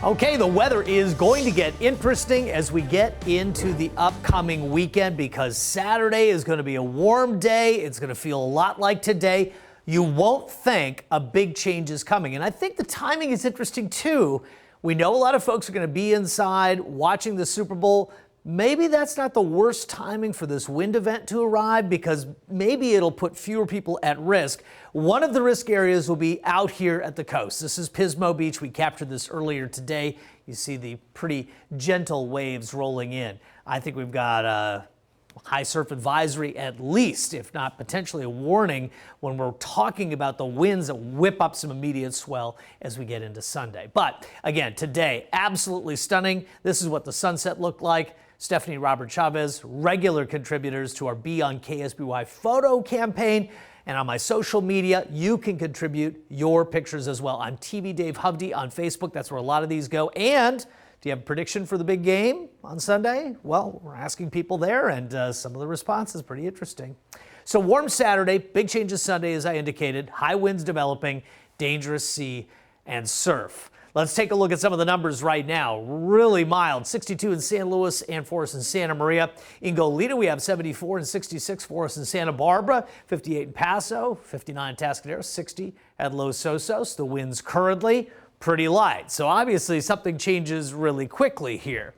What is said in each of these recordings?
Okay, the weather is going to get interesting as we get into the upcoming weekend because Saturday is going to be a warm day. It's going to feel a lot like today. You won't think a big change is coming. And I think the timing is interesting too. We know a lot of folks are going to be inside watching the Super Bowl. Maybe that's not the worst timing for this wind event to arrive because maybe it'll put fewer people at risk. One of the risk areas will be out here at the coast. This is Pismo Beach. We captured this earlier today. You see the pretty gentle waves rolling in. I think we've got a high surf advisory at least, if not potentially a warning when we're talking about the winds that whip up some immediate swell as we get into Sunday. But again, today, absolutely stunning. This is what the sunset looked like. Stephanie Robert Chavez, regular contributors to our Be on KSBY photo campaign. And on my social media, you can contribute your pictures as well. I'm TV Dave Hovde on Facebook. That's where a lot of these go. And do you have a prediction for the big game on Sunday? Well, we're asking people there, and some of the responses pretty interesting. So warm Saturday, big changes Sunday, as I indicated. High winds developing, dangerous sea and surf. Let's take a look at some of the numbers right now. Really mild, 62 in San Luis and for us in Santa Maria. In Goleta, we have 74 and 66 for us in Santa Barbara, 58 in Paso, 59 in Tascadero, 60 at Los Osos. The winds currently pretty light. So obviously something changes really quickly here.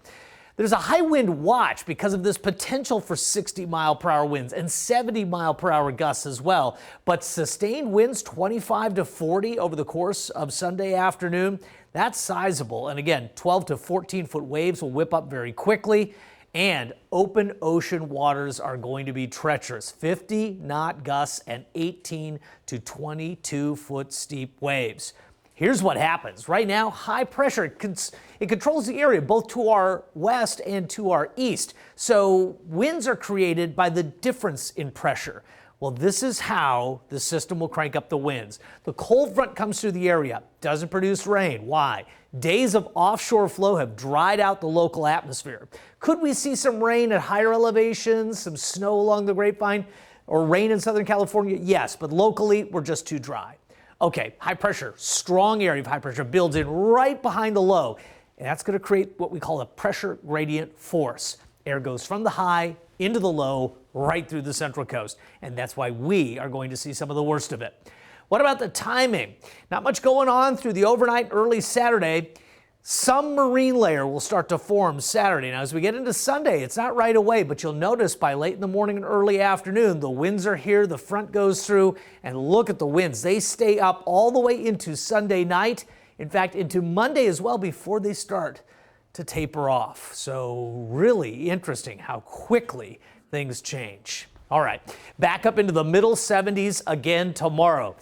There's a high wind watch because of this potential for 60-mile-per-hour winds and 70-mile-per-hour gusts as well. But sustained winds 25 to 40 over the course of Sunday afternoon, that's sizable. And again, 12 to 14-foot waves will whip up very quickly. And open ocean waters are going to be treacherous. 50-knot gusts and 18 to 22-foot steep waves. Here's what happens. Right now, high pressure, it controls the area both to our west and to our east. So winds are created by the difference in pressure. Well, this is how the system will crank up the winds. The cold front comes through the area, doesn't produce rain. Why? Days of offshore flow have dried out the local atmosphere. Could we see some rain at higher elevations, some snow along the Grapevine, or rain in Southern California? Yes, but locally, we're just too dry. Okay, high pressure, strong area of high pressure builds in right behind the low. And that's going to create what we call a pressure gradient force. Air goes from the high into the low right through the Central Coast. And that's why we are going to see some of the worst of it. What about the timing? Not much going on through the overnight, early Saturday. Some marine layer will start to form Saturday. Now, as we get into Sunday, it's not right away, but you'll notice by late in the morning and early afternoon, the winds are here, the front goes through, and look at the winds. They stay up all the way into Sunday night. In fact, into Monday as well before they start to taper off. So really interesting how quickly things change. All right, back up into the middle 70s again tomorrow.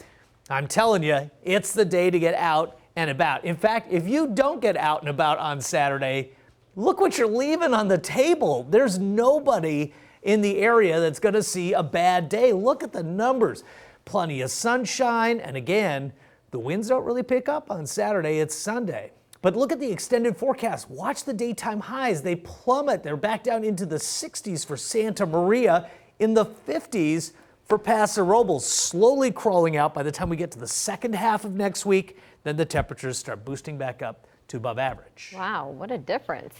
I'm telling you, it's the day to get out and about. In fact, if you don't get out and about on Saturday, look what you're leaving on the table. There's nobody in the area that's going to see a bad day. Look at the numbers. Plenty of sunshine. And again, the winds don't really pick up on Saturday. It's Sunday. But look at the extended forecast. Watch the daytime highs. They plummet. They're back down into the 60s for Santa Maria, in the 50s for Paso Robles, slowly crawling out by the time we get to the second half of next week. Then the temperatures start boosting back up to above average. Wow, what a difference.